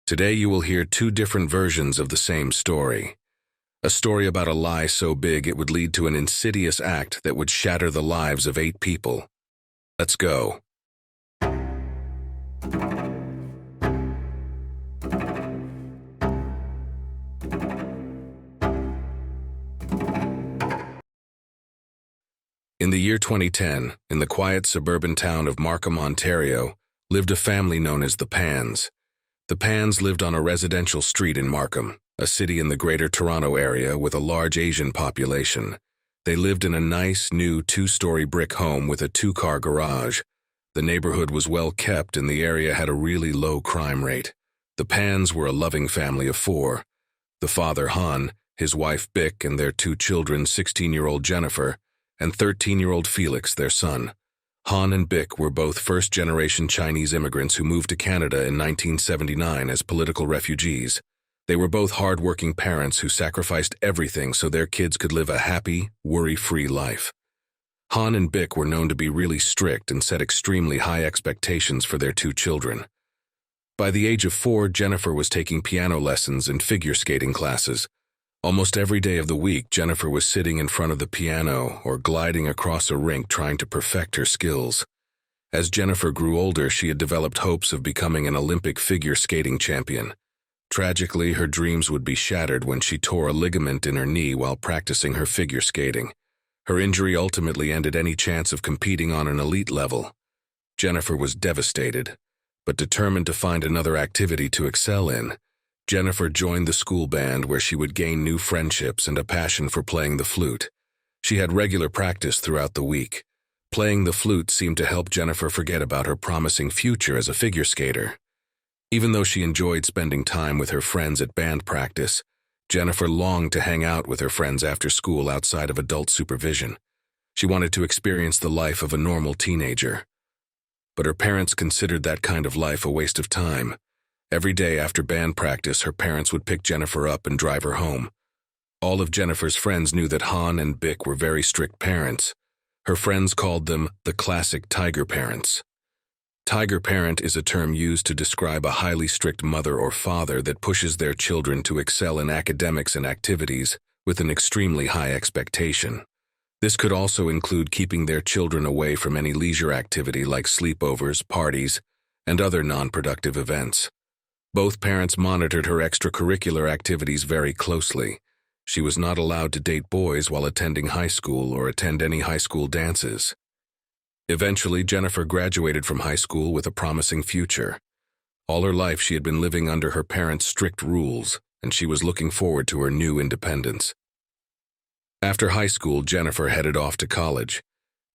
Today you will hear two different versions of the same story. A story about a lie so big it would lead to an insidious act that would shatter the lives of 8 people. Let's go. In the year 2010, in the quiet suburban town of Markham, Ontario, lived a family known as the Pans. The Pans lived on a residential street in Markham, a city in the Greater Toronto area with a large Asian population. They lived in a nice, new 2-story brick home with a 2-car garage. The neighborhood was well kept and the area had a really low crime rate. The Pans were a loving family of 4. The father, Han, his wife, Bic, and their 2 children, 16-year-old Jennifer, and 13-year-old Felix, their son. Han and Bic were both first-generation Chinese immigrants who moved to Canada in 1979 as political refugees. They were both hard-working parents who sacrificed everything so their kids could live a happy, worry-free life. Han and Bic were known to be really strict and set extremely high expectations for their 2 children. By the age of 4, Jennifer was taking piano lessons and figure skating classes. Almost every day of the week, Jennifer was sitting in front of the piano or gliding across a rink trying to perfect her skills. As Jennifer grew older, she had developed hopes of becoming an Olympic figure skating champion. Tragically, her dreams would be shattered when she tore a ligament in her knee while practicing her figure skating. Her injury ultimately ended any chance of competing on an elite level. Jennifer was devastated, but determined to find another activity to excel in. Jennifer joined the school band where she would gain new friendships and a passion for playing the flute. She had regular practice throughout the week. Playing the flute seemed to help Jennifer forget about her promising future as a figure skater. Even though she enjoyed spending time with her friends at band practice, Jennifer longed to hang out with her friends after school outside of adult supervision. She wanted to experience the life of a normal teenager. But her parents considered that kind of life a waste of time. Every day after band practice, her parents would pick Jennifer up and drive her home. All of Jennifer's friends knew that Han and Bic were very strict parents. Her friends called them the classic tiger parents. Tiger parent is a term used to describe a highly strict mother or father that pushes their children to excel in academics and activities with an extremely high expectation. This could also include keeping their children away from any leisure activity like sleepovers, parties, and other non-productive events. Both parents monitored her extracurricular activities very closely. She was not allowed to date boys while attending high school or attend any high school dances. Eventually, Jennifer graduated from high school with a promising future. All her life she had been living under her parents' strict rules, and she was looking forward to her new independence. After high school, Jennifer headed off to college.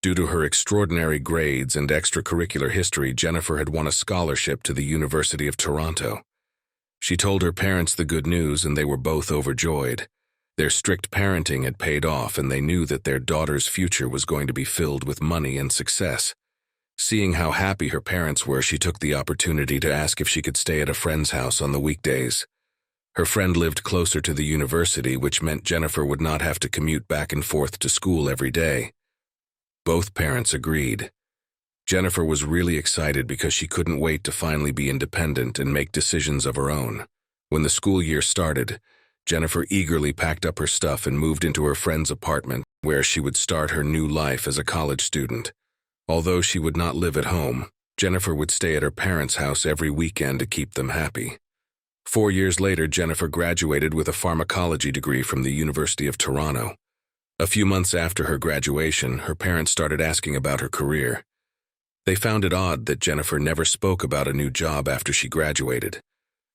Due to her extraordinary grades and extracurricular history, Jennifer had won a scholarship to the University of Toronto. She told her parents the good news and they were both overjoyed. Their strict parenting had paid off and they knew that their daughter's future was going to be filled with money and success. Seeing how happy her parents were, she took the opportunity to ask if she could stay at a friend's house on the weekdays. Her friend lived closer to the university, which meant Jennifer would not have to commute back and forth to school every day. Both parents agreed. Jennifer was really excited because she couldn't wait to finally be independent and make decisions of her own. When the school year started, Jennifer eagerly packed up her stuff and moved into her friend's apartment, where she would start her new life as a college student. Although she would not live at home, Jennifer would stay at her parents' house every weekend to keep them happy. 4 years later, Jennifer graduated with a pharmacology degree from the University of Toronto. A few months after her graduation, her parents started asking about her career. They found it odd that Jennifer never spoke about a new job after she graduated.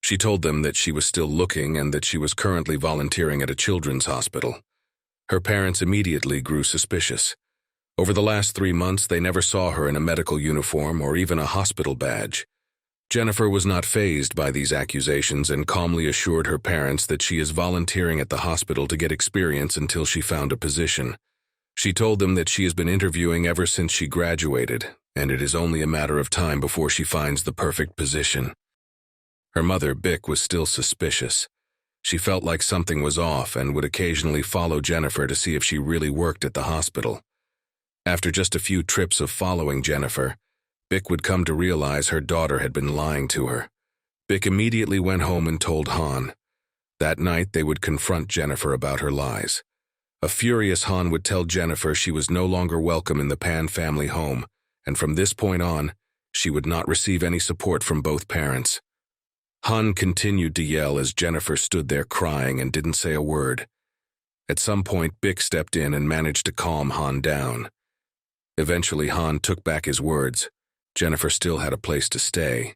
She told them that she was still looking and that she was currently volunteering at a children's hospital. Her parents immediately grew suspicious. Over the last 3 months, they never saw her in a medical uniform or even a hospital badge. Jennifer was not fazed by these accusations and calmly assured her parents that she is volunteering at the hospital to get experience until she found a position. She told them that she has been interviewing ever since she graduated, and it is only a matter of time before she finds the perfect position. Her mother, Bic, was still suspicious. She felt like something was off and would occasionally follow Jennifer to see if she really worked at the hospital. After just a few trips of following Jennifer, Bic would come to realize her daughter had been lying to her. Bick immediately went home and told Han. That night, they would confront Jennifer about her lies. A furious Han would tell Jennifer she was no longer welcome in the Pan family home, and from this point on, she would not receive any support from both parents. Han continued to yell as Jennifer stood there crying and didn't say a word. At some point, Bick stepped in and managed to calm Han down. Eventually, Han took back his words. Jennifer still had a place to stay.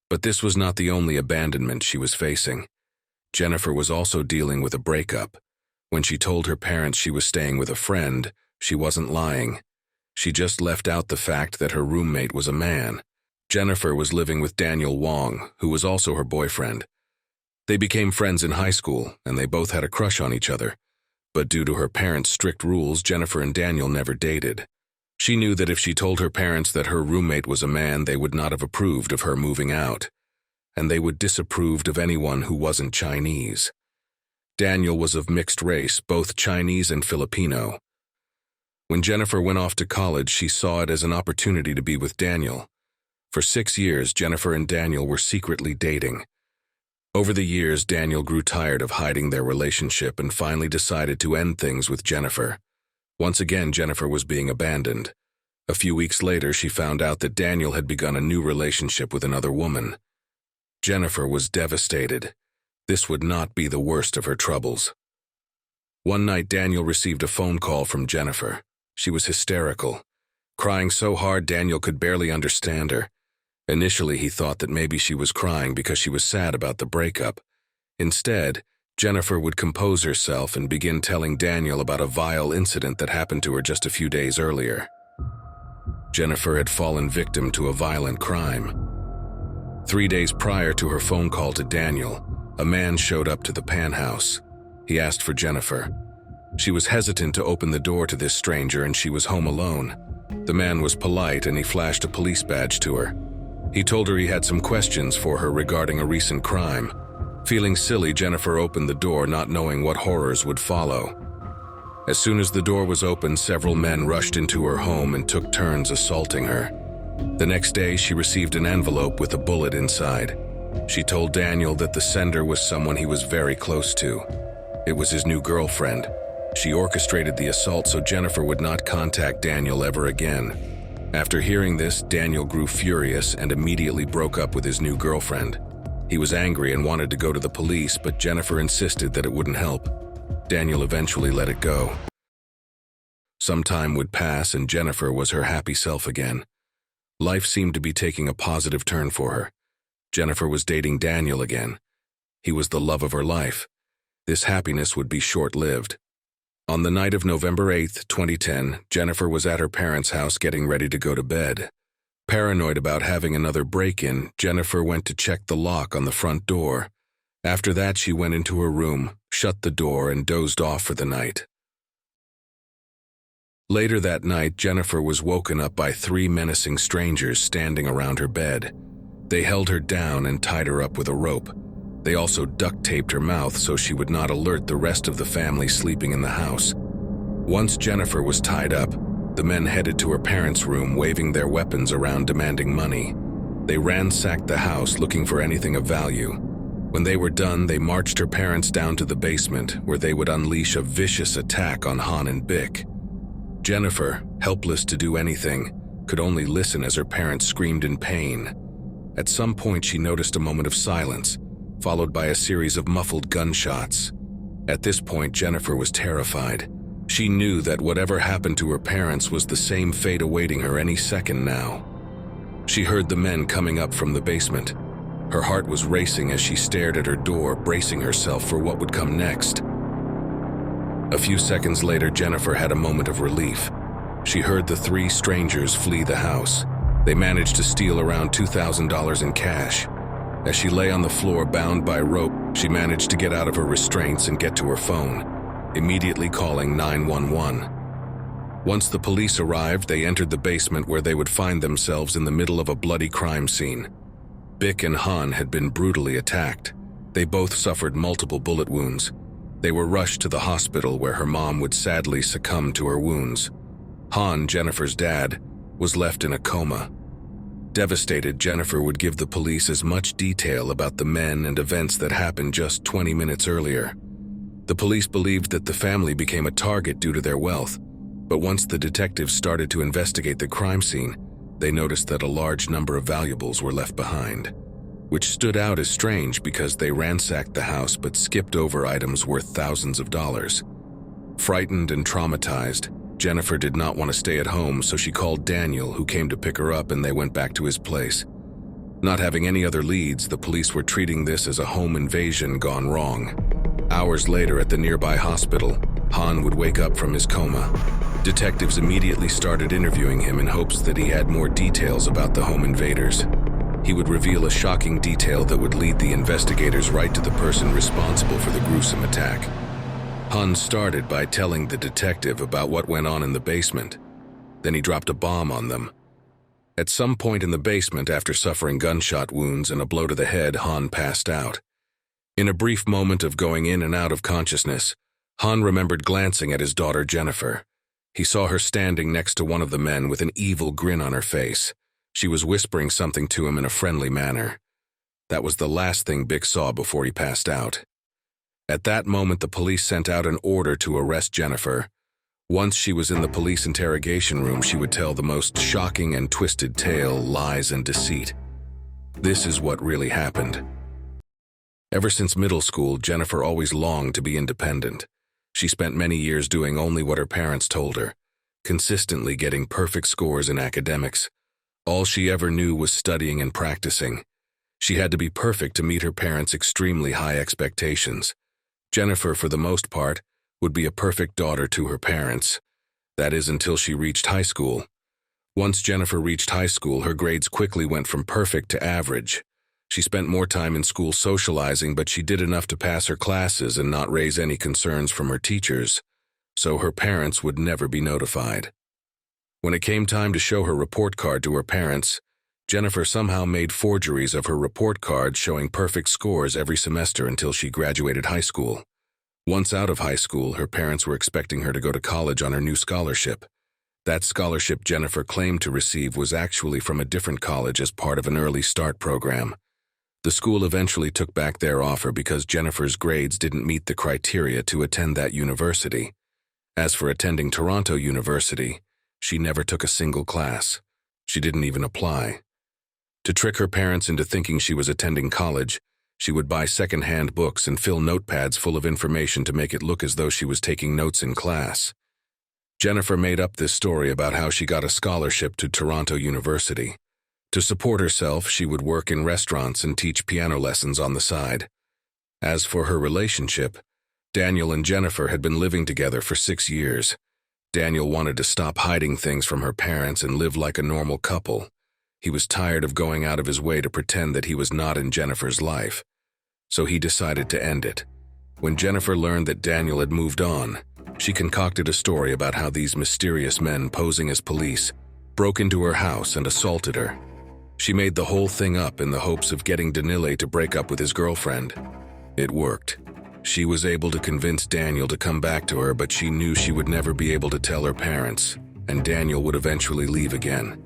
But this was not the only abandonment she was facing. Jennifer was also dealing with a breakup. When she told her parents she was staying with a friend, she wasn't lying. She just left out the fact that her roommate was a man. Jennifer was living with Daniel Wong, who was also her boyfriend. They became friends in high school, and they both had a crush on each other. But due to her parents' strict rules, Jennifer and Daniel never dated. She knew that if she told her parents that her roommate was a man, they would not have approved of her moving out, and they would disapprove of anyone who wasn't Chinese. Daniel was of mixed race, both Chinese and Filipino. When Jennifer went off to college, she saw it as an opportunity to be with Daniel. For 6 years, Jennifer and Daniel were secretly dating. Over the years, Daniel grew tired of hiding their relationship and finally decided to end things with Jennifer. Once again, Jennifer was being abandoned. A few weeks later, she found out that Daniel had begun a new relationship with another woman. Jennifer was devastated. This would not be the worst of her troubles. One night, Daniel received a phone call from Jennifer. She was hysterical, crying so hard Daniel could barely understand her. Initially, he thought that maybe she was crying because she was sad about the breakup. Instead, Jennifer would compose herself and begin telling Daniel about a vile incident that happened to her just a few days earlier. Jennifer had fallen victim to a violent crime. 3 days prior to her phone call to Daniel, a man showed up to the Pan house. He asked for Jennifer. She was hesitant to open the door to this stranger, and she was home alone. The man was polite, and he flashed a police badge to her. He told her he had some questions for her regarding a recent crime. Feeling silly, Jennifer opened the door, not knowing what horrors would follow. As soon as the door was opened, several men rushed into her home and took turns assaulting her. The next day, she received an envelope with a bullet inside. She told Daniel that the sender was someone he was very close to. It was his new girlfriend. She orchestrated the assault so Jennifer would not contact Daniel ever again. After hearing this, Daniel grew furious and immediately broke up with his new girlfriend. He was angry and wanted to go to the police, but Jennifer insisted that it wouldn't help. Daniel eventually let it go. Some time would pass and Jennifer was her happy self again. Life seemed to be taking a positive turn for her. Jennifer was dating Daniel again. He was the love of her life. This happiness would be short-lived. On the night of November 8, 2010, Jennifer was at her parents' house getting ready to go to bed. Paranoid about having another break-in, Jennifer went to check the lock on the front door. After that, she went into her room, shut the door, and dozed off for the night. Later that night, Jennifer was woken up by 3 menacing strangers standing around her bed. They held her down and tied her up with a rope. They also duct-taped her mouth so she would not alert the rest of the family sleeping in the house. Once Jennifer was tied up, the men headed to her parents' room, waving their weapons around demanding money. They ransacked the house looking for anything of value. When they were done, they marched her parents down to the basement, where they would unleash a vicious attack on Han and Bick. Jennifer, helpless to do anything, could only listen as her parents screamed in pain. At some point, she noticed a moment of silence, followed by a series of muffled gunshots. At this point, Jennifer was terrified. She knew that whatever happened to her parents was the same fate awaiting her any second now. She heard the men coming up from the basement. Her heart was racing as she stared at her door, bracing herself for what would come next. A few seconds later, Jennifer had a moment of relief. She heard the 3 strangers flee the house. They managed to steal around $2,000 in cash. As she lay on the floor bound by rope, she managed to get out of her restraints and get to her phone, immediately calling 911. Once the police arrived, they entered the basement where they would find themselves in the middle of a bloody crime scene. Bick and Han had been brutally attacked. They both suffered multiple bullet wounds. They were rushed to the hospital where her mom would sadly succumb to her wounds. Han, Jennifer's dad, was left in a coma. Devastated, Jennifer would give the police as much detail about the men and events that happened just 20 minutes earlier. The police believed that the family became a target due to their wealth, but once the detectives started to investigate the crime scene, they noticed that a large number of valuables were left behind, which stood out as strange because they ransacked the house but skipped over items worth thousands of dollars. Frightened and traumatized, Jennifer did not want to stay at home, so she called Daniel, who came to pick her up, and they went back to his place. Not having any other leads, the police were treating this as a home invasion gone wrong. Hours later at the nearby hospital, Han would wake up from his coma. Detectives immediately started interviewing him in hopes that he had more details about the home invaders. He would reveal a shocking detail that would lead the investigators right to the person responsible for the gruesome attack. Han started by telling the detective about what went on in the basement. Then he dropped a bomb on them. At some point in the basement, after suffering gunshot wounds and a blow to the head, Han passed out. In a brief moment of going in and out of consciousness, Han remembered glancing at his daughter Jennifer. He saw her standing next to one of the men with an evil grin on her face. She was whispering something to him in a friendly manner. That was the last thing Bick saw before he passed out. At that moment, the police sent out an order to arrest Jennifer. Once she was in the police interrogation room, she would tell the most shocking and twisted tale, lies and deceit. This is what really happened. Ever since middle school, Jennifer always longed to be independent. She spent many years doing only what her parents told her, consistently getting perfect scores in academics. All she ever knew was studying and practicing. She had to be perfect to meet her parents' extremely high expectations. Jennifer, for the most part, would be a perfect daughter to her parents. That is, until she reached high school. Once Jennifer reached high school, her grades quickly went from perfect to average. She spent more time in school socializing, but she did enough to pass her classes and not raise any concerns from her teachers, so her parents would never be notified. When it came time to show her report card to her parents, Jennifer somehow made forgeries of her report card showing perfect scores every semester until she graduated high school. Once out of high school, her parents were expecting her to go to college on her new scholarship. That scholarship Jennifer claimed to receive was actually from a different college as part of an early start program. The school eventually took back their offer because Jennifer's grades didn't meet the criteria to attend that university. As for attending Toronto University, she never took a single class. She didn't even apply. To trick her parents into thinking she was attending college, she would buy second-hand books and fill notepads full of information to make it look as though she was taking notes in class. Jennifer made up this story about how she got a scholarship to Toronto University. To support herself, she would work in restaurants and teach piano lessons on the side. As for her relationship, Daniel and Jennifer had been living together for 6 years. Daniel wanted to stop hiding things from her parents and live like a normal couple. He was tired of going out of his way to pretend that he was not in Jennifer's life, so he decided to end it. When Jennifer learned that Daniel had moved on, she concocted a story about how these mysterious men posing as police broke into her house and assaulted her. She made the whole thing up in the hopes of getting Danile to break up with his girlfriend. It worked. She was able to convince Daniel to come back to her, but she knew she would never be able to tell her parents, and Daniel would eventually leave again.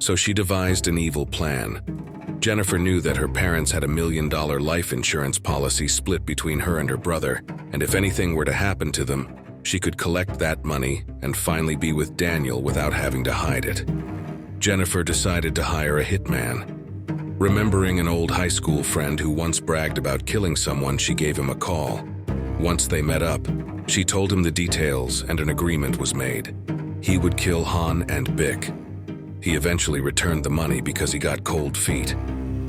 So she devised an evil plan. Jennifer knew that her parents had $1 million life insurance policy split between her and her brother, and if anything were to happen to them, she could collect that money and finally be with Daniel without having to hide it. Jennifer decided to hire a hitman. Remembering an old high school friend who once bragged about killing someone, she gave him a call. Once they met up, she told him the details and an agreement was made. He would kill Han and Bick. He eventually returned the money because he got cold feet.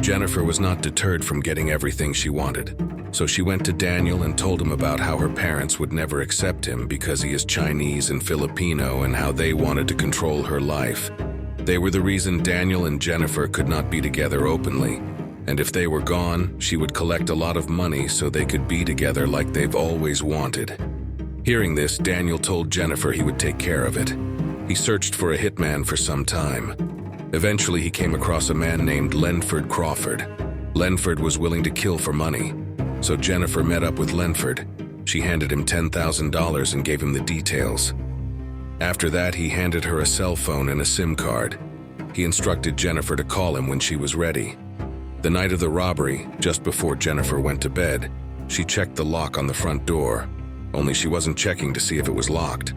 Jennifer was not deterred from getting everything she wanted, so she went to Daniel and told him about how her parents would never accept him because he is Chinese and Filipino and how they wanted to control her life. They were the reason Daniel and Jennifer could not be together openly, and if they were gone, she would collect a lot of money so they could be together like they've always wanted. Hearing this, Daniel told Jennifer he would take care of it. He searched for a hitman for some time. Eventually, he came across a man named Lenford Crawford. Lenford was willing to kill for money, so Jennifer met up with Lenford. She handed him $10,000 and gave him the details. After that, he handed her a cell phone and a SIM card. He instructed Jennifer to call him when she was ready. The night of the robbery, just before Jennifer went to bed, she checked the lock on the front door, only she wasn't checking to see if it was locked.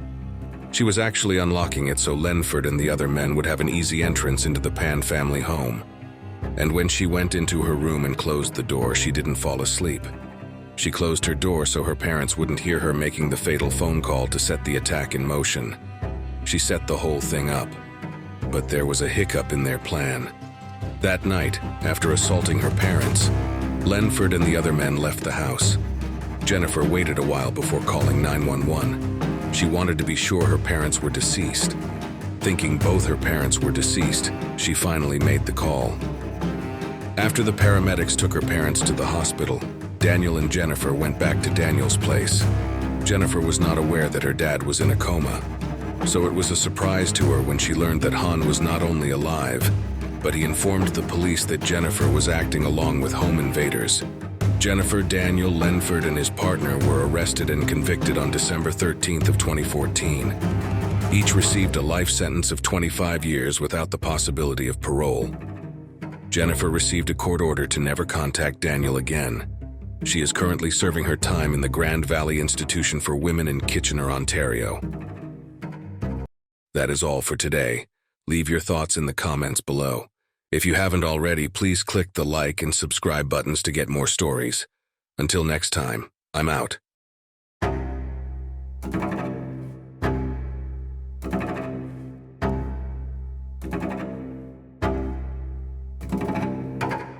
She was actually unlocking it so Lenford and the other men would have an easy entrance into the Pan family home. And when she went into her room and closed the door, she didn't fall asleep. She closed her door so her parents wouldn't hear her making the fatal phone call to set the attack in motion. She set the whole thing up. But there was a hiccup in their plan. That night, after assaulting her parents, Lenford and the other men left the house. Jennifer waited a while before calling 911. She wanted to be sure her parents were deceased. Thinking both her parents were deceased, she finally made the call. After the paramedics took her parents to the hospital, Daniel and Jennifer went back to Daniel's place. Jennifer was not aware that her dad was in a coma, so it was a surprise to her when she learned that Han was not only alive, but he informed the police that Jennifer was acting along with home invaders. Jennifer, Daniel, Lenford, and his partner were arrested and convicted on December 13th of 2014. Each received a life sentence of 25 years without the possibility of parole. Jennifer received a court order to never contact Daniel again. She is currently serving her time in the Grand Valley Institution for Women in Kitchener, Ontario. That is all for today. Leave your thoughts in the comments below. If you haven't already, please click the like and subscribe buttons to get more stories. Until next time, I'm out.